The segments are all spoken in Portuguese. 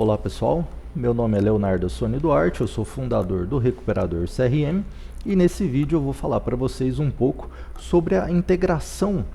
Olá pessoal, meu nome é Leonardo Soni Duarte, eu sou fundador do Recuperador CRM e nesse vídeo eu vou falar para vocês um pouco sobre a integração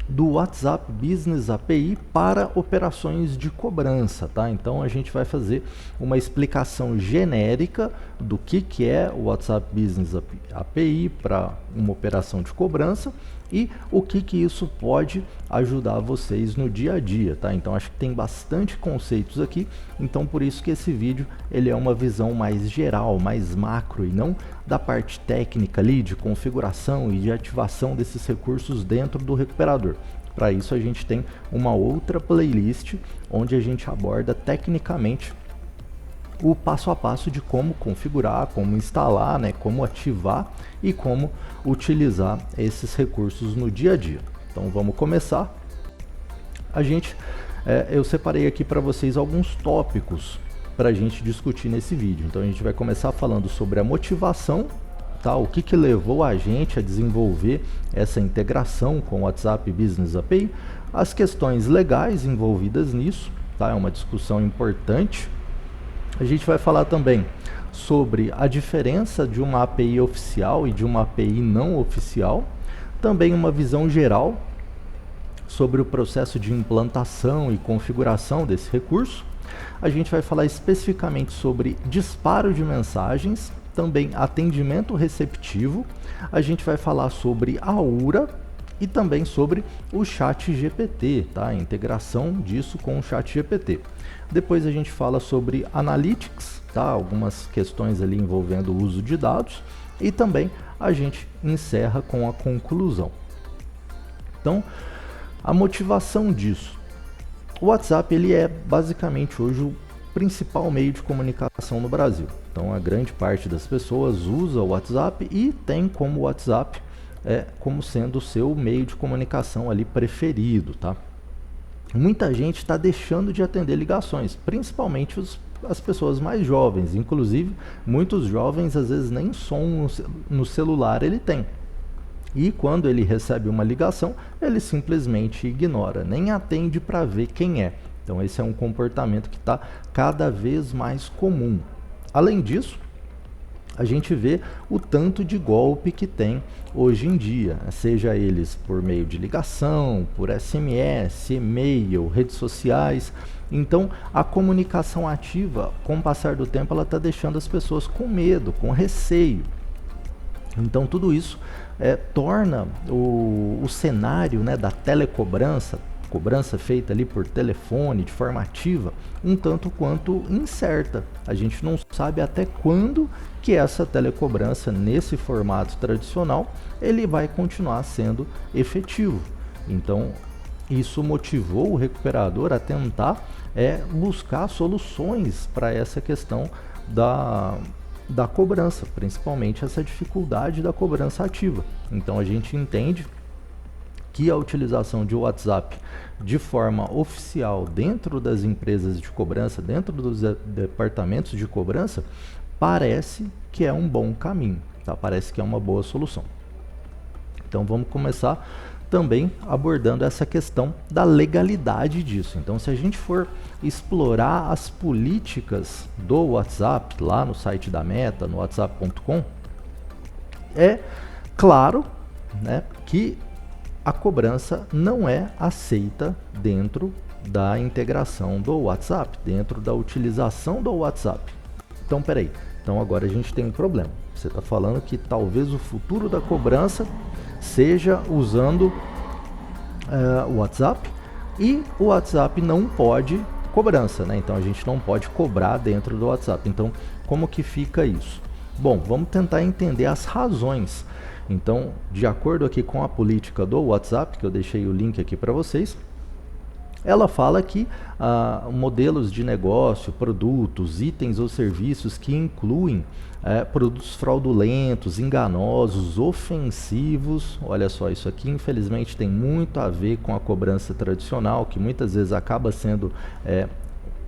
do WhatsApp Business API para operações de cobrança, tá? Então a gente vai fazer uma explicação genérica do que é o WhatsApp Business API para uma operação de cobrança e o que isso pode ajudar vocês no dia a dia, tá? Então acho que tem bastante conceitos aqui, então por isso que esse vídeo ele é uma visão mais geral, mais macro e não da parte técnica ali de configuração e de ativação desses recursos dentro do recuperador. Para isso a gente tem uma outra playlist onde a gente aborda tecnicamente o passo a passo de como configurar, como instalar, né, como ativar e como utilizar esses recursos no dia a dia. Então vamos começar. Eu separei aqui para vocês alguns tópicos para a gente discutir nesse vídeo. Então a gente vai começar falando sobre a motivação, tá? O que levou a gente a desenvolver essa integração com o WhatsApp Business API, as questões legais envolvidas nisso, tá? É uma discussão importante. A gente vai falar também sobre a diferença de uma API oficial e de uma API não oficial, também uma visão geral sobre o processo de implantação e configuração desse recurso. A gente vai falar especificamente sobre disparo de mensagens, também atendimento receptivo. A gente vai falar sobre a URA e também sobre o ChatGPT, tá? A integração disso com o ChatGPT. Depois a gente fala sobre Analytics, tá? Algumas questões ali envolvendo o uso de dados e também a gente encerra com a conclusão. Então, a motivação disso. O WhatsApp ele é basicamente hoje o principal meio de comunicação no Brasil. Então a grande parte das pessoas usa o WhatsApp e tem como o WhatsApp como sendo o seu meio de comunicação ali preferido, tá? Muita gente está deixando de atender ligações, principalmente as pessoas mais jovens. Inclusive, muitos jovens às vezes nem som no celular ele tem. E quando ele recebe uma ligação, ele simplesmente ignora, nem atende para ver quem é. Então esse é um comportamento que está cada vez mais comum. Além disso, a gente vê o tanto de golpe que tem hoje em dia, seja eles por meio de ligação, por SMS, e-mail, redes sociais. Então a comunicação ativa, com o passar do tempo, ela está deixando as pessoas com medo, com receio. Então tudo isso torna o cenário, né, da telecobrança, cobrança feita ali por telefone, de forma ativa, um tanto quanto incerta. A gente não sabe até quando que essa telecobrança nesse formato tradicional ele vai continuar sendo efetivo. Então isso motivou o recuperador a tentar buscar soluções para essa questão da cobrança, principalmente essa dificuldade da cobrança ativa. Então a gente entende que a utilização de WhatsApp de forma oficial dentro das empresas de cobrança, dentro dos departamentos de cobrança, parece que é um bom caminho, tá? Parece que é uma boa solução. Então vamos começar também abordando essa questão da legalidade disso. Então se a gente for explorar as políticas do WhatsApp lá no site da Meta, no whatsapp.com, é claro, né, que a cobrança não é aceita dentro da integração do WhatsApp, dentro da utilização do WhatsApp. Então, peraí. Então, agora a gente tem um problema. Você está falando que talvez o futuro da cobrança seja usando o WhatsApp e o WhatsApp não pode cobrança, né? Então, a gente não pode cobrar dentro do WhatsApp. Então, como que fica isso? Bom, vamos tentar entender as razões. Então, de acordo aqui com a política do WhatsApp, que eu deixei o link aqui para vocês, ela fala que modelos de negócio, produtos, itens ou serviços que incluem produtos fraudulentos, enganosos, ofensivos, olha só, isso aqui infelizmente tem muito a ver com a cobrança tradicional, que muitas vezes acaba sendo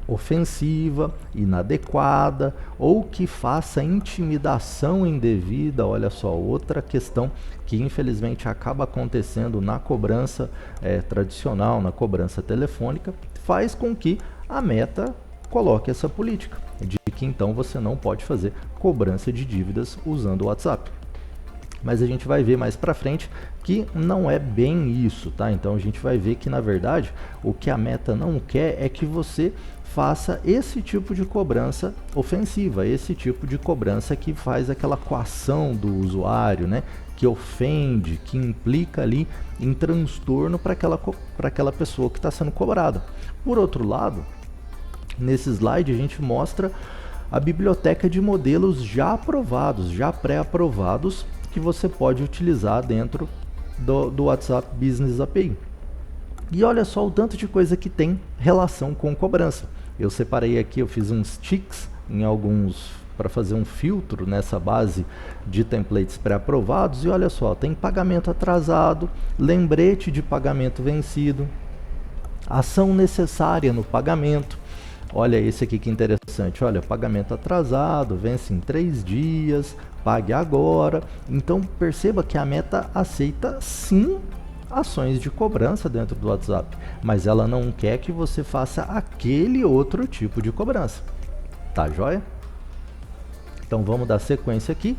ofensiva, inadequada ou que faça intimidação indevida. Olha só, outra questão que infelizmente acaba acontecendo na cobrança tradicional, na cobrança telefônica, faz com que a Meta coloque essa política de que então você não pode fazer cobrança de dívidas usando o WhatsApp. Mas a gente vai ver mais para frente que não é bem isso, tá? Então a gente vai ver que na verdade o que a Meta não quer é que você faça esse tipo de cobrança ofensiva, esse tipo de cobrança que faz aquela coação do usuário, né? Que ofende, que implica ali em transtorno para aquela pessoa que está sendo cobrada. Por outro lado, nesse slide a gente mostra a biblioteca de modelos já aprovados, já pré-aprovados, que você pode utilizar dentro do WhatsApp Business API. E olha só o tanto de coisa que tem relação com cobrança. Eu separei aqui, eu fiz uns ticks em alguns para fazer um filtro nessa base de templates pré-aprovados e olha só, tem pagamento atrasado, lembrete de pagamento vencido, ação necessária no pagamento. Olha esse aqui que interessante, olha, pagamento atrasado, vence em 3 dias, pague agora. Então perceba que a Meta aceita sim ações de cobrança dentro do WhatsApp, mas ela não quer que você faça aquele outro tipo de cobrança. Tá joia? Então vamos dar sequência aqui,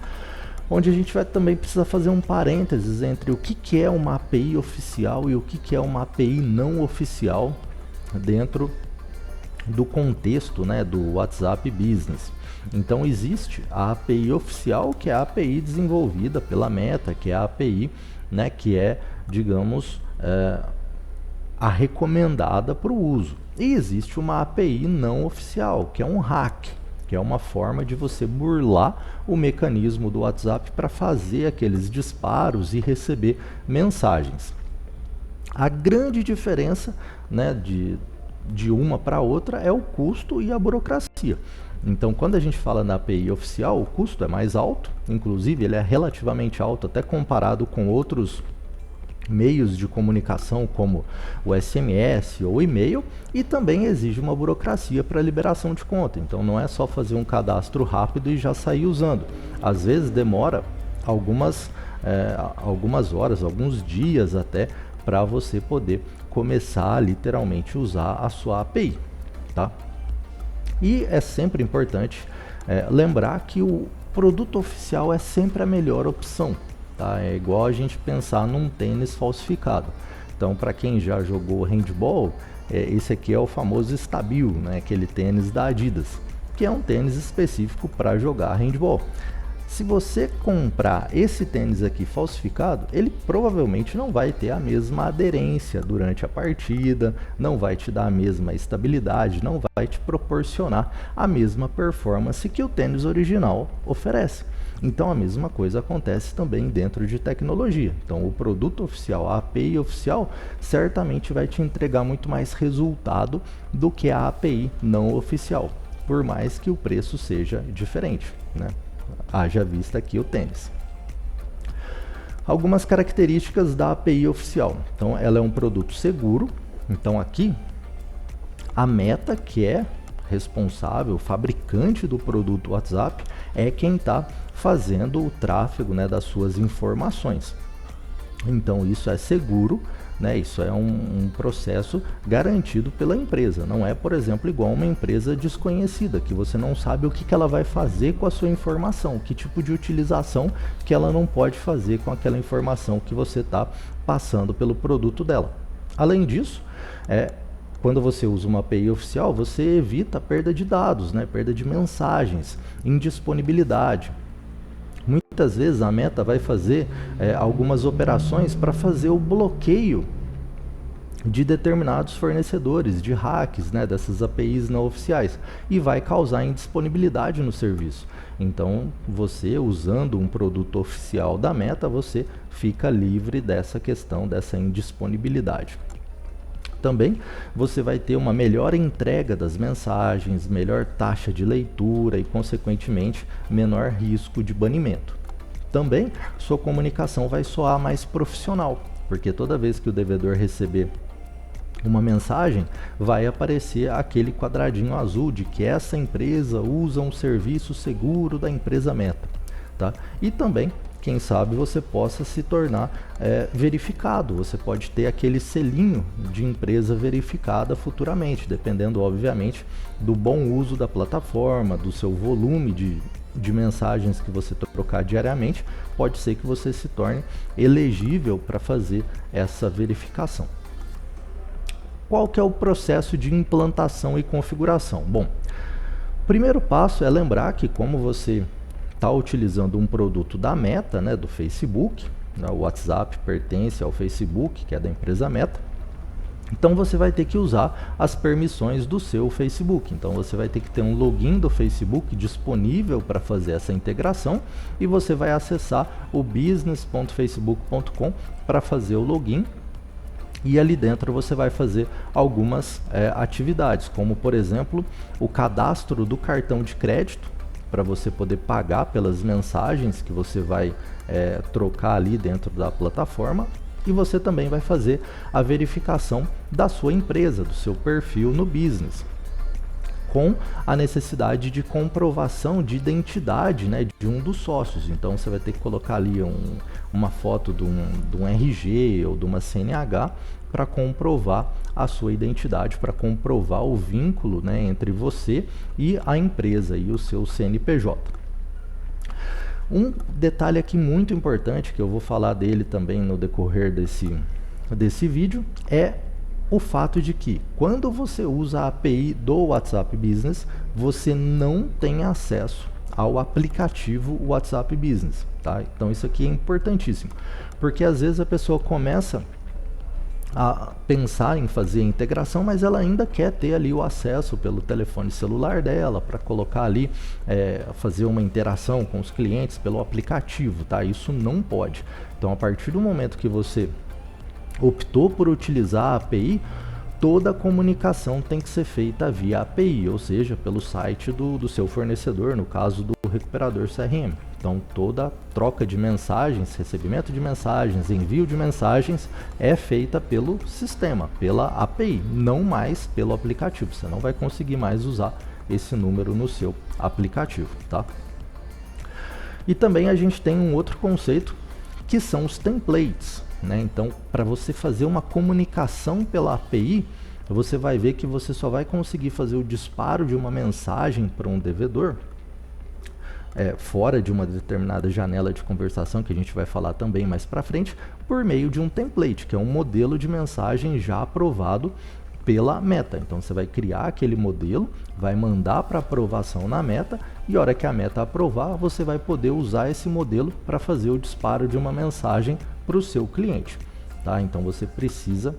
onde a gente vai também precisar fazer um parênteses entre o que é uma API oficial e o que é uma API não oficial dentro do contexto, né, do WhatsApp Business. Então existe a API oficial, que é a API desenvolvida pela Meta, que é a API, né, que é, digamos, a recomendada para o uso. E existe uma API não oficial, que é um hack, que é uma forma de você burlar o mecanismo do WhatsApp para fazer aqueles disparos e receber mensagens. A grande diferença, né, de uma para outra é o custo e a burocracia. Então, quando a gente fala na API oficial, o custo é mais alto, inclusive ele é relativamente alto até comparado com outros meios de comunicação como o SMS ou e-mail, e também exige uma burocracia para liberação de conta. Então não é só fazer um cadastro rápido e já sair usando. Às vezes demora algumas horas, alguns dias até, para você poder começar a literalmente usar a sua API, tá? E é sempre importante lembrar que o produto oficial é sempre a melhor opção, tá? É igual a gente pensar num tênis falsificado. Então, para quem já jogou handball, esse aqui é o famoso Stabil, né? Aquele tênis da Adidas, que é um tênis específico para jogar handball. Se você comprar esse tênis aqui falsificado, ele provavelmente não vai ter a mesma aderência durante a partida, não vai te dar a mesma estabilidade, não vai te proporcionar a mesma performance que o tênis original oferece. Então a mesma coisa acontece também dentro de tecnologia. Então o produto oficial, a API oficial, certamente vai te entregar muito mais resultado do que a API não oficial, por mais que o preço seja diferente, né? Haja vista aqui o tênis. Algumas características da API oficial. Então, ela é um produto seguro. Então, aqui, a Meta, que é responsável, o fabricante do produto WhatsApp, é quem está fazendo o tráfego, né, das suas informações. Então, isso é seguro, né? Isso é um processo garantido pela empresa. Não é, por exemplo, igual uma empresa desconhecida, que você não sabe o que ela vai fazer com a sua informação, que tipo de utilização que ela não pode fazer com aquela informação que você está passando pelo produto dela. Além disso, quando você usa uma API oficial, você evita a perda de dados, né? Perda de mensagens, indisponibilidade. Muitas vezes a Meta vai fazer algumas operações para fazer o bloqueio de determinados fornecedores, de hacks, né, dessas APIs não oficiais, e vai causar indisponibilidade no serviço. Então, você usando um produto oficial da Meta, você fica livre dessa questão, dessa indisponibilidade. Também você vai ter uma melhor entrega das mensagens, melhor taxa de leitura e, consequentemente, menor risco de banimento. Também sua comunicação vai soar mais profissional, porque toda vez que o devedor receber uma mensagem, vai aparecer aquele quadradinho azul de que essa empresa usa um serviço seguro da empresa Meta, tá? E também quem sabe você possa se tornar verificado. Você pode ter aquele selinho de empresa verificada futuramente, dependendo, obviamente, do bom uso da plataforma, do seu volume de mensagens que você trocar diariamente. Pode ser que você se torne elegível para fazer essa verificação. Qual que é o processo de implantação e configuração? Bom, o primeiro passo é lembrar que, como você está utilizando um produto da Meta, né, do Facebook, né, o WhatsApp pertence ao Facebook, que é da empresa Meta, então você vai ter que usar as permissões do seu Facebook. Então você vai ter que ter um login do Facebook disponível para fazer essa integração, e você vai acessar o business.facebook.com para fazer o login. E ali dentro você vai fazer algumas atividades, como por exemplo o cadastro do cartão de crédito, para você poder pagar pelas mensagens que você vai trocar ali dentro da plataforma. E você também vai fazer a verificação da sua empresa, do seu perfil no business, com a necessidade de comprovação de identidade, né, de um dos sócios. Então você vai ter que colocar ali uma foto de um RG ou de uma CNH para comprovar a sua identidade, para comprovar o vínculo, né, entre você e a empresa e o seu CNPJ. Um detalhe aqui muito importante, que eu vou falar dele também no decorrer desse vídeo, é o fato de que quando você usa a API do WhatsApp Business, você não tem acesso ao aplicativo WhatsApp Business, tá? Então isso aqui é importantíssimo, porque às vezes a pessoa começa a pensar em fazer a integração, mas ela ainda quer ter ali o acesso pelo telefone celular dela para colocar ali, fazer uma interação com os clientes pelo aplicativo, tá? Isso não pode. Então, a partir do momento que você optou por utilizar a API, toda a comunicação tem que ser feita via API, ou seja, pelo site do seu fornecedor, no caso do recuperador CRM. Então, toda troca de mensagens, recebimento de mensagens, envio de mensagens é feita pelo sistema, pela API, não mais pelo aplicativo. Você não vai conseguir mais usar esse número no seu aplicativo, tá? E também a gente tem um outro conceito, que são os templates, né? Então, para você fazer uma comunicação pela API, você vai ver que você só vai conseguir fazer o disparo de uma mensagem para um devedor fora de uma determinada janela de conversação, que a gente vai falar também mais para frente, por meio de um template, que é um modelo de mensagem já aprovado pela Meta. Então você vai criar aquele modelo, vai mandar para aprovação na Meta, e a hora que a Meta aprovar, você vai poder usar esse modelo para fazer o disparo de uma mensagem para o seu cliente, tá? Então você precisa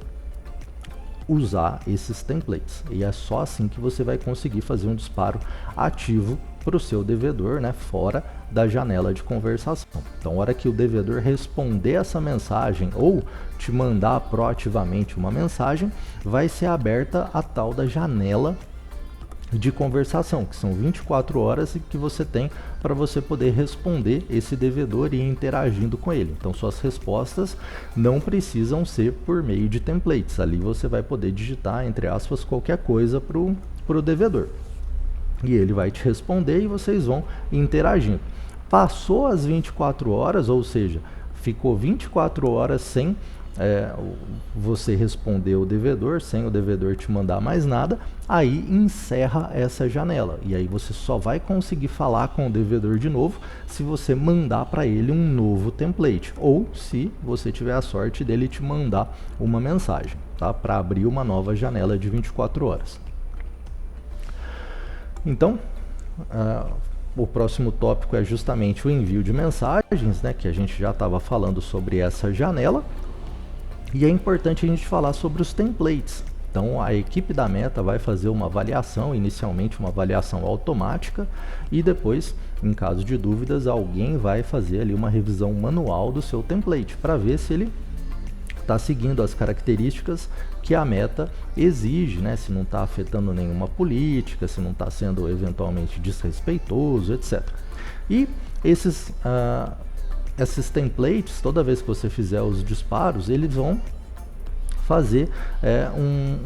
usar esses templates, e é só assim que você vai conseguir fazer um disparo ativo para o seu devedor, né, fora da janela de conversação. Então, a hora que o devedor responder essa mensagem ou te mandar proativamente uma mensagem, vai ser aberta a tal da janela de conversação, que são 24 horas e que você tem para você poder responder esse devedor e ir interagindo com ele. Então, suas respostas não precisam ser por meio de templates. Ali você vai poder digitar, entre aspas, qualquer coisa para o devedor, e ele vai te responder e vocês vão interagindo. Passou as 24 horas, ou seja, ficou 24 horas sem você responder o devedor, sem o devedor te mandar mais nada, aí encerra essa janela. E aí você só vai conseguir falar com o devedor de novo se você mandar para ele um novo template, ou se você tiver a sorte dele te mandar uma mensagem, tá? Para abrir uma nova janela de 24 horas. Então, o próximo tópico é justamente o envio de mensagens, né, que a gente já estava falando sobre essa janela. E é importante a gente falar sobre os templates. Então, a equipe da Meta vai fazer uma avaliação, inicialmente uma avaliação automática, e depois, em caso de dúvidas, alguém vai fazer ali uma revisão manual do seu template para ver se ele está seguindo as características que a Meta exige, né? Se não está afetando nenhuma política, se não está sendo eventualmente desrespeitoso, etc. E esses templates, toda vez que você fizer os disparos, eles vão fazer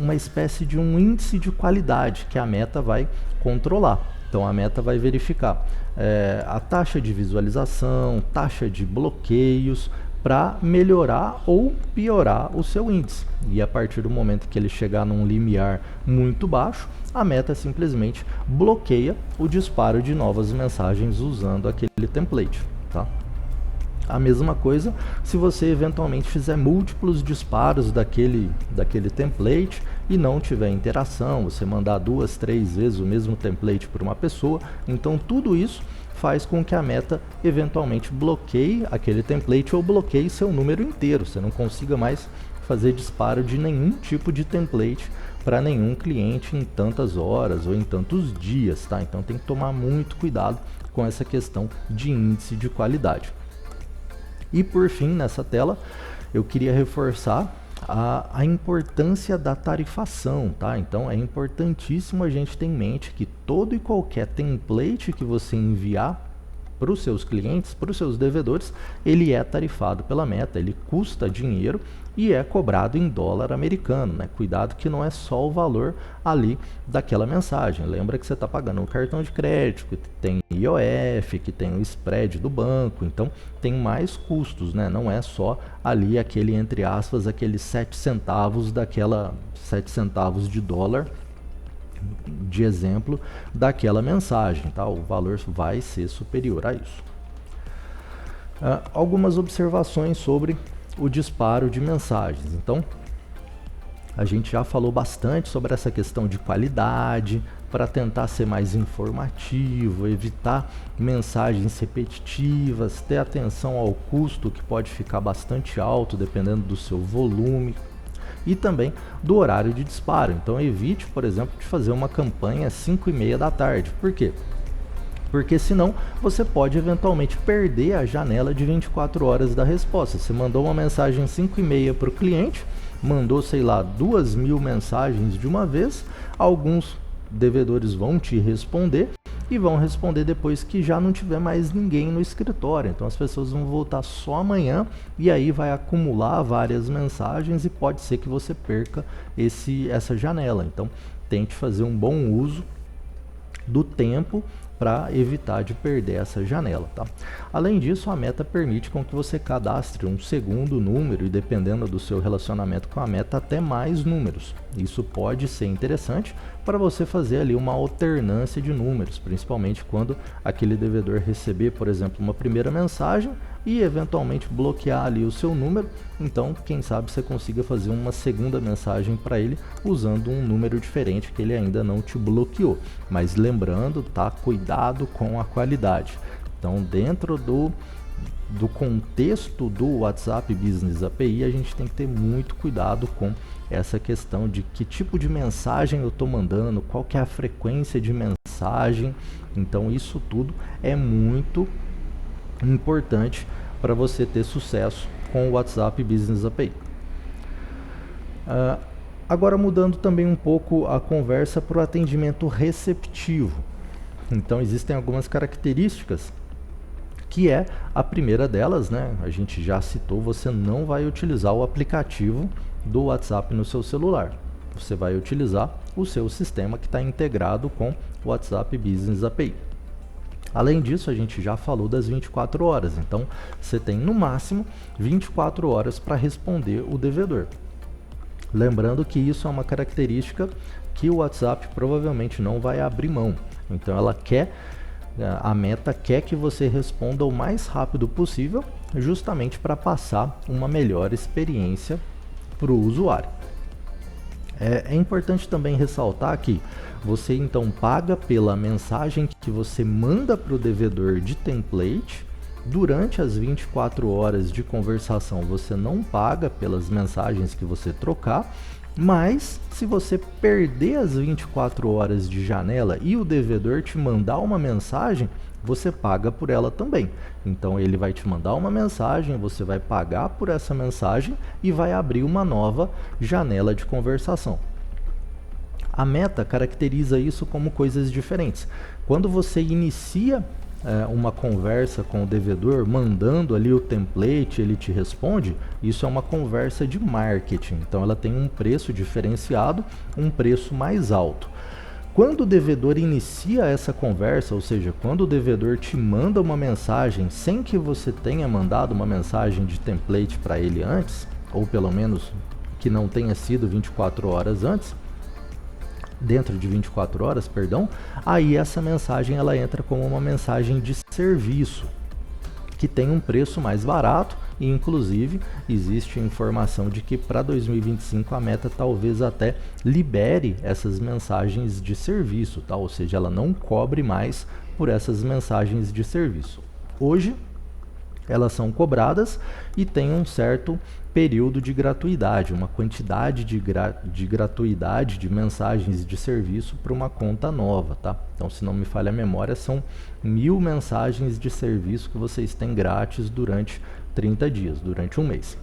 uma espécie de um índice de qualidade que a Meta vai controlar. Então a Meta vai verificar a taxa de visualização, taxa de bloqueios, para melhorar ou piorar o seu índice. E a partir do momento que ele chegar num limiar muito baixo, a Meta simplesmente bloqueia o disparo de novas mensagens usando aquele template, tá? A mesma coisa se você eventualmente fizer múltiplos disparos daquele template e não tiver interação, você mandar 2, 3 vezes o mesmo template para uma pessoa, então tudo isso faz com que a Meta eventualmente bloqueie aquele template ou bloqueie seu número inteiro. Você não consiga mais fazer disparo de nenhum tipo de template para nenhum cliente em tantas horas ou em tantos dias, tá? Então tem que tomar muito cuidado com essa questão de índice de qualidade. E por fim, nessa tela, eu queria reforçar a importância da tarifação, tá? Então é importantíssimo a gente ter em mente que todo e qualquer template que você enviar para os seus clientes, para os seus devedores, ele é tarifado pela Meta, ele custa dinheiro e é cobrado em dólar americano, né? Cuidado que não é só o valor ali daquela mensagem. Lembra que você está pagando um cartão de crédito, que tem IOF, que tem o spread do banco, então tem mais custos, né? Não é só ali aquele, entre aspas, aqueles 7 centavos daquela 7 centavos de dólar de exemplo daquela mensagem, tá? O valor vai ser superior a isso. Algumas observações sobre o disparo de mensagens. Então, a gente já falou bastante sobre essa questão de qualidade, para tentar ser mais informativo, evitar mensagens repetitivas, ter atenção ao custo, que pode ficar bastante alto dependendo do seu volume, e também do horário de disparo. Então evite, por exemplo, de fazer uma campanha às 5h30 da tarde. Por quê? Porque senão você pode eventualmente perder a janela de 24 horas da resposta. Você mandou uma mensagem às 5h30 para o cliente, mandou, sei lá, 2.000 mensagens de uma vez, alguns devedores vão te responder e vão responder depois que já não tiver mais ninguém no escritório. Então as pessoas vão voltar só amanhã e aí vai acumular várias mensagens e pode ser que você perca essa janela. Então tente fazer um bom uso do tempo para evitar de perder essa janela, tá? Além disso, a Meta permite com que você cadastre um segundo número e, dependendo do seu relacionamento com a Meta, até mais números. Isso pode ser interessante para você fazer ali uma alternância de números, principalmente quando aquele devedor receber, por exemplo, uma primeira mensagem e eventualmente bloquear ali o seu número. Então, quem sabe você consiga fazer uma segunda mensagem para ele usando um número diferente que ele ainda não te bloqueou. Mas lembrando, tá? Cuidado com a qualidade. Então, dentro do contexto do WhatsApp Business API, a gente tem que ter muito cuidado com essa questão de que tipo de mensagem eu estou mandando, qual que é a frequência de mensagem. Então, isso tudo é muito importante para você ter sucesso com o WhatsApp Business API. Agora mudando também um pouco a conversa para o atendimento receptivo. Então existem algumas características que é a primeira delas, né? A gente já citou, você não vai utilizar o aplicativo do WhatsApp no seu celular. Você vai utilizar o seu sistema que está integrado com o WhatsApp Business API. Além disso, a gente já falou das 24 horas, então você tem no máximo 24 horas para responder o devedor. Lembrando que isso é uma característica que o WhatsApp provavelmente não vai abrir mão. Então a Meta quer que você responda o mais rápido possível, justamente para passar uma melhor experiência para o usuário. É importante também ressaltar que você então paga pela mensagem que você manda para o devedor de template. Durante as 24 horas de conversação você não paga pelas mensagens que você trocar, mas se você perder as 24 horas de janela e o devedor te mandar uma mensagem, você paga por ela também. Então ele vai te mandar uma mensagem, você vai pagar por essa mensagem e vai abrir uma nova janela de conversação. A Meta caracteriza isso como coisas diferentes. Quando você inicia uma conversa com o devedor, mandando ali o template, ele te responde, isso é uma conversa de marketing. Então ela tem um preço diferenciado, um preço mais alto. Quando o devedor inicia essa conversa, ou seja, quando o devedor te manda uma mensagem sem que você tenha mandado uma mensagem de template para ele antes, ou pelo menos que não tenha sido 24 horas antes, dentro de 24 horas, perdão, aí essa mensagem ela entra como uma mensagem de serviço, que tem um preço mais barato e inclusive existe informação de que para 2025 a Meta talvez até libere essas mensagens de serviço, tá? Ou seja, ela não cobre mais por essas mensagens de serviço. Hoje elas são cobradas e tem um certo período de gratuidade, uma quantidade de gratuidade de mensagens de serviço para uma conta nova, tá? Então, se não me falha a memória, são 1000 mensagens de serviço que vocês têm grátis durante 30 dias, durante um mês.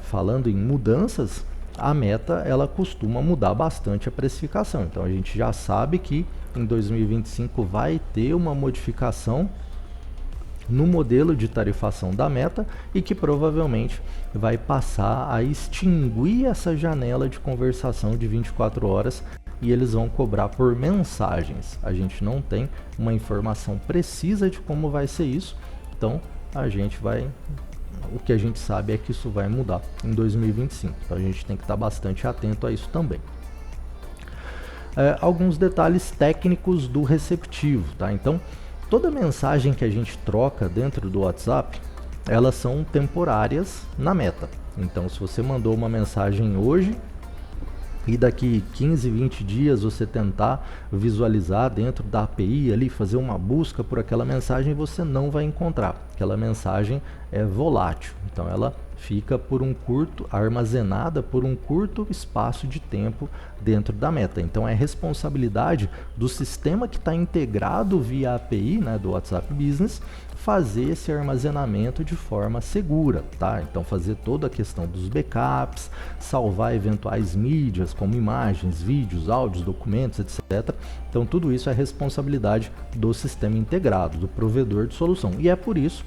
Falando em mudanças, a Meta ela costuma mudar bastante a precificação. Então, a gente já sabe que em 2025 vai ter uma modificação no modelo de tarifação da Meta e que provavelmente vai passar a extinguir essa janela de conversação de 24 horas e eles vão cobrar por mensagens. A gente não tem uma informação precisa de como vai ser isso, então o que a gente sabe é que isso vai mudar em 2025, então a gente tem que estar bastante atento a isso também. Alguns detalhes técnicos do receptivo, tá? Então, toda mensagem que a gente troca dentro do WhatsApp, elas são temporárias na Meta. Então, se você mandou uma mensagem hoje e daqui 15, 20 dias você tentar visualizar dentro da API ali, fazer uma busca por aquela mensagem, você não vai encontrar. Aquela mensagem é volátil, então ela fica armazenada por um curto espaço de tempo dentro da Meta. Então é responsabilidade do sistema que está integrado via API, né, do WhatsApp Business, fazer esse armazenamento de forma segura, tá? Então fazer toda a questão dos backups, salvar eventuais mídias como imagens, vídeos, áudios, documentos, etc. Então tudo isso é responsabilidade do sistema integrado, do provedor de solução. E é por isso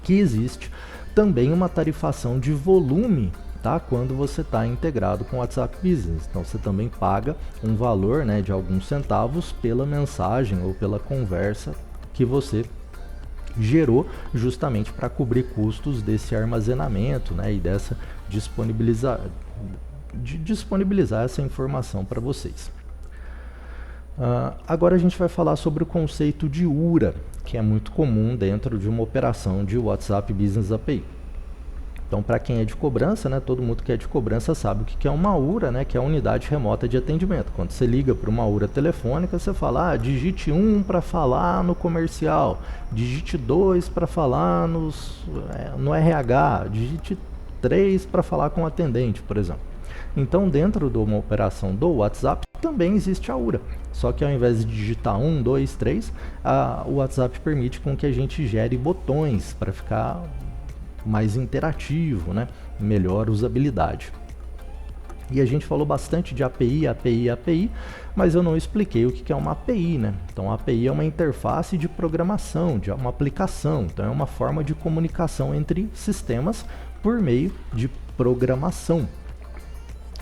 que existe também uma tarifação de volume, tá? Quando você está integrado com o WhatsApp Business. Então você também paga um valor, né, de alguns centavos pela mensagem ou pela conversa que você gerou, justamente para cobrir custos desse armazenamento, né, e dessa disponibilizar essa informação para vocês. Agora a gente vai falar sobre o conceito de URA, que é muito comum dentro de uma operação de WhatsApp Business API. Então, para quem é de cobrança, né, todo mundo que é de cobrança sabe o que é uma URA, né, que é a unidade remota de atendimento. Quando você liga para uma URA telefônica, você fala, digite 1 para falar no comercial, digite 2 para falar no RH, digite 3 para falar com o atendente, por exemplo. Então, dentro de uma operação do WhatsApp, também existe a URA. Só que ao invés de digitar 1, 2, 3, o WhatsApp permite com que a gente gere botões para ficar mais interativo, né? Melhor usabilidade. E a gente falou bastante de API, mas eu não expliquei o que é uma API, né? Então a API é uma interface de programação, de uma aplicação, então é uma forma de comunicação entre sistemas por meio de programação.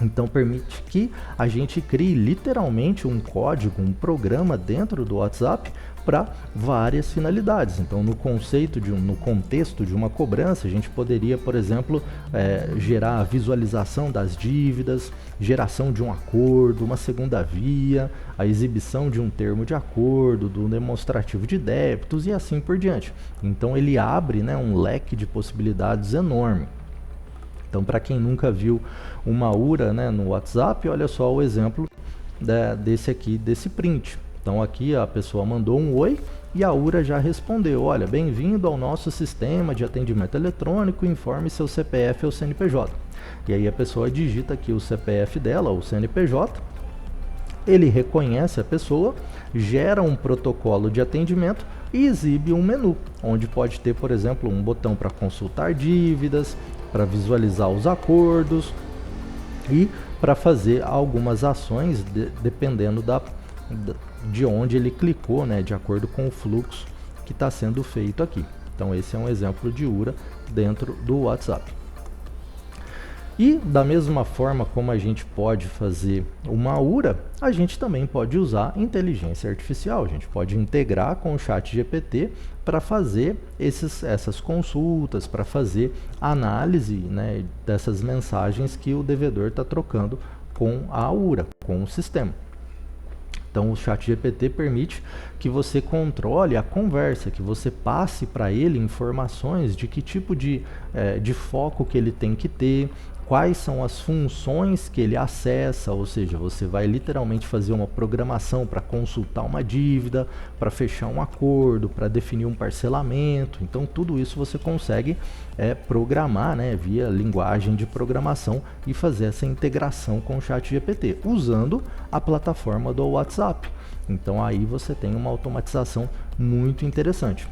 Então permite que a gente crie literalmente um código, um programa dentro do WhatsApp para várias finalidades. Então no contexto de uma cobrança, a gente poderia, por exemplo, gerar a visualização das dívidas, geração de um acordo, uma segunda via, a exibição de um termo de acordo, do demonstrativo de débitos e assim por diante. Então ele abre, né, um leque de possibilidades enorme. Então, para quem nunca viu uma URA, né, no WhatsApp, olha só o exemplo desse print. Então, aqui a pessoa mandou um oi e a URA já respondeu, olha, bem-vindo ao nosso sistema de atendimento eletrônico, informe seu CPF ou CNPJ. E aí a pessoa digita aqui o CPF dela, ou CNPJ, ele reconhece a pessoa, gera um protocolo de atendimento e exibe um menu, onde pode ter, por exemplo, um botão para consultar dívidas, para visualizar os acordos e para fazer algumas ações dependendo de onde ele clicou, né, de acordo com o fluxo que está sendo feito aqui. Então esse é um exemplo de URA dentro do WhatsApp. E da mesma forma como a gente pode fazer uma URA, a gente também pode usar inteligência artificial. A gente pode integrar com o ChatGPT para fazer essas consultas, para fazer análise, né, dessas mensagens que o devedor está trocando com a URA, com o sistema. Então o ChatGPT permite que você controle a conversa, que você passe para ele informações de que tipo de foco que ele tem que ter, quais são as funções que ele acessa, ou seja, você vai literalmente fazer uma programação para consultar uma dívida, para fechar um acordo, para definir um parcelamento. Então tudo isso você consegue programar, né, via linguagem de programação e fazer essa integração com o ChatGPT, usando a plataforma do WhatsApp. Então aí você tem uma automatização muito interessante.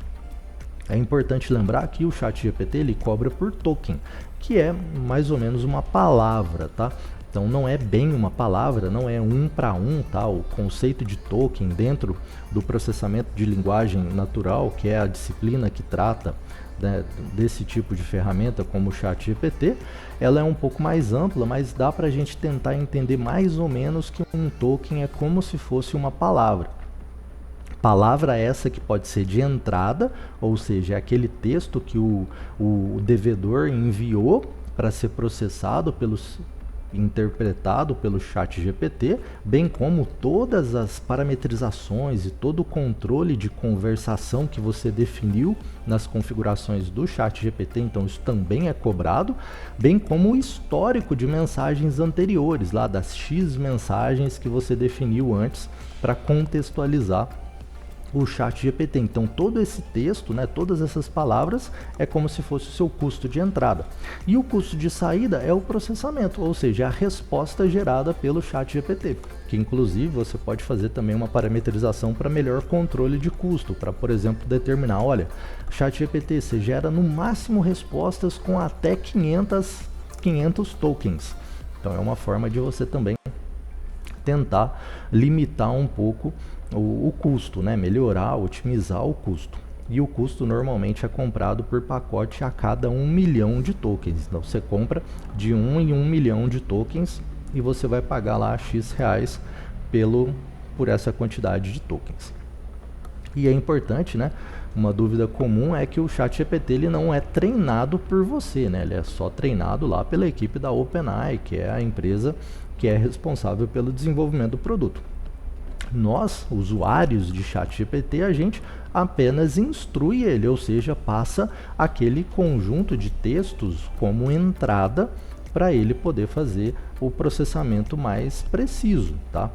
É importante lembrar que o ChatGPT ele cobra por token, que é mais ou menos uma palavra, tá? Então não é bem uma palavra, não é um para um, tá? O conceito de token dentro do processamento de linguagem natural, que é a disciplina que trata, né, desse tipo de ferramenta como o ChatGPT, ela é um pouco mais ampla, mas dá para a gente tentar entender mais ou menos que um token é como se fosse uma palavra. Palavra essa que pode ser de entrada, ou seja, é aquele texto que o devedor enviou para ser processado, interpretado pelo ChatGPT, bem como todas as parametrizações e todo o controle de conversação que você definiu nas configurações do ChatGPT, então isso também é cobrado, bem como o histórico de mensagens anteriores, lá das X mensagens que você definiu antes para contextualizar o ChatGPT. Então todo esse texto, né, todas essas palavras é como se fosse o seu custo de entrada. E o custo de saída é o processamento, ou seja, a resposta gerada pelo ChatGPT, que inclusive você pode fazer também uma parametrização para melhor controle de custo, para, por exemplo, determinar, olha, ChatGPT, você gera no máximo respostas com até 500 tokens. Então é uma forma de você também tentar limitar um pouco o custo, né? Melhorar, otimizar o custo. E o custo normalmente é comprado por pacote a cada 1 milhão de tokens. Então você compra de 1 em 1 milhão de tokens e você vai pagar lá X reais por essa quantidade de tokens. E é importante, né? Uma dúvida comum é que o ChatGPT ele não é treinado por você, né? Ele é só treinado lá pela equipe da OpenAI, que é a empresa que é responsável pelo desenvolvimento do produto. Nós, usuários de ChatGPT, a gente apenas instrui ele, ou seja, passa aquele conjunto de textos como entrada para ele poder fazer o processamento mais preciso, tá?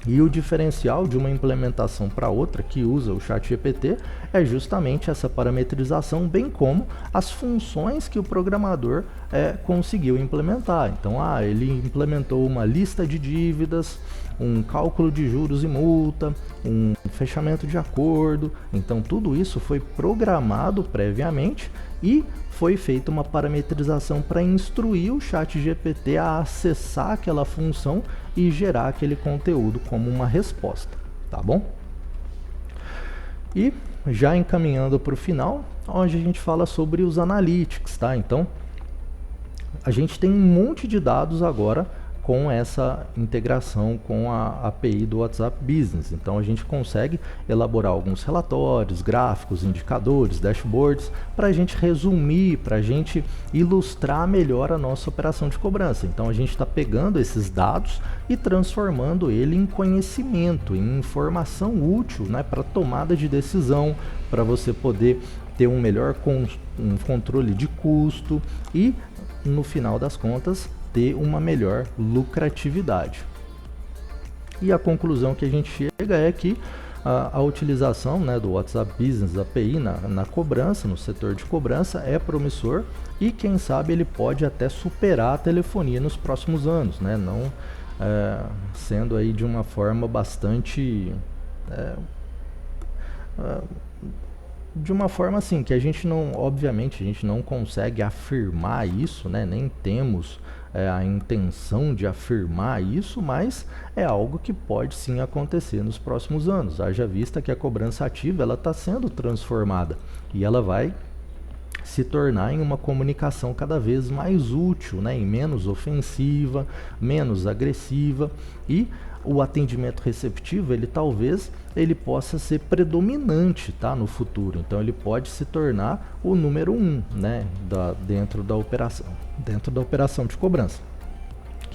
E o diferencial de uma implementação para outra que usa o ChatGPT é justamente essa parametrização, bem como as funções que o programador conseguiu implementar. Então, ele implementou uma lista de dívidas, um cálculo de juros e multa, um fechamento de acordo. Então, tudo isso foi programado previamente e foi feita uma parametrização para instruir o ChatGPT a acessar aquela função e gerar aquele conteúdo como uma resposta, tá bom? E já encaminhando para o final, onde a gente fala sobre os analytics, tá? Então, a gente tem um monte de dados agora com essa integração com a API do WhatsApp Business. Então a gente consegue elaborar alguns relatórios, gráficos, indicadores, dashboards, para a gente resumir, para a gente ilustrar melhor a nossa operação de cobrança. Então a gente está pegando esses dados e transformando ele em conhecimento, em informação útil, né, para tomada de decisão, para você poder ter um melhor controle de custo e, no final das contas, ter uma melhor lucratividade. E a conclusão que a gente chega é que a utilização, né, do WhatsApp Business API na cobrança, no setor de cobrança, é promissor e quem sabe ele pode até superar a telefonia nos próximos anos, né, não sendo aí de uma forma bastante de uma forma assim que a gente não, obviamente a gente não consegue afirmar isso, né, nem temos a intenção de afirmar isso, mas é algo que pode sim acontecer nos próximos anos. Haja vista que a cobrança ativa ela está sendo transformada e ela vai se tornar em uma comunicação cada vez mais útil, né, e menos ofensiva, menos agressiva, e o atendimento receptivo, ele possa ser predominante, tá, no futuro. Então ele pode se tornar o número 1, né, dentro da operação de cobrança.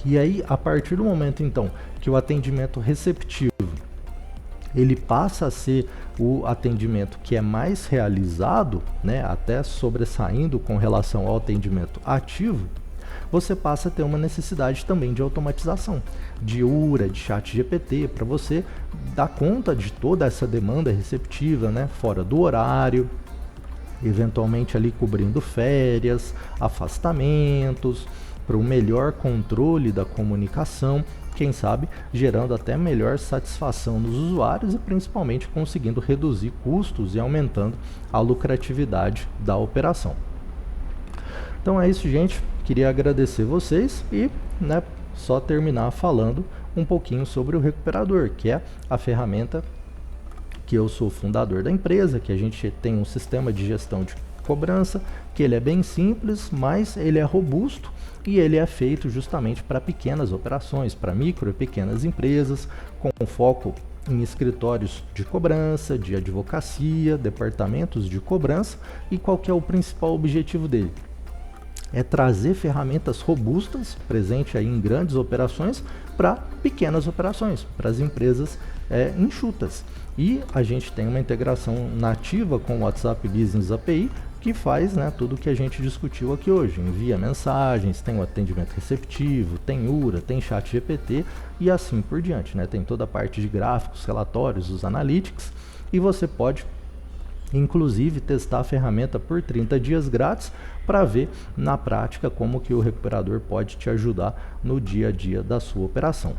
E aí, a partir do momento então que o atendimento receptivo ele passa a ser o atendimento que é mais realizado, né, até sobressaindo com relação ao atendimento ativo, você passa a ter uma necessidade também de automatização, de URA, de chat GPT, para você dar conta de toda essa demanda receptiva, né, fora do horário, eventualmente ali cobrindo férias, afastamentos, para um melhor controle da comunicação, quem sabe gerando até melhor satisfação dos usuários e principalmente conseguindo reduzir custos e aumentando a lucratividade da operação. Então é isso, gente. Queria agradecer vocês e, né, só terminar falando um pouquinho sobre o Recuperador, que é a ferramenta que eu sou fundador da empresa, que a gente tem um sistema de gestão de cobrança, que ele é bem simples, mas ele é robusto e ele é feito justamente para pequenas operações, para micro e pequenas empresas, com foco em escritórios de cobrança, de advocacia, departamentos de cobrança. E qual que é o principal objetivo dele? É trazer ferramentas robustas, presente aí em grandes operações, para pequenas operações, para as empresas enxutas. E a gente tem uma integração nativa com o WhatsApp Business API, que faz, né, tudo que a gente discutiu aqui hoje. Envia mensagens, tem o atendimento receptivo, tem URA, tem chat GPT e assim por diante, né? Tem toda a parte de gráficos, relatórios, os analytics, e você pode inclusive testar a ferramenta por 30 dias grátis para ver na prática como que o Recuperador pode te ajudar no dia a dia da sua operação.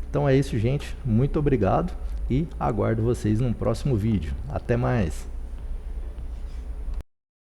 Então é isso, gente. Muito obrigado e aguardo vocês num próximo vídeo. Até mais!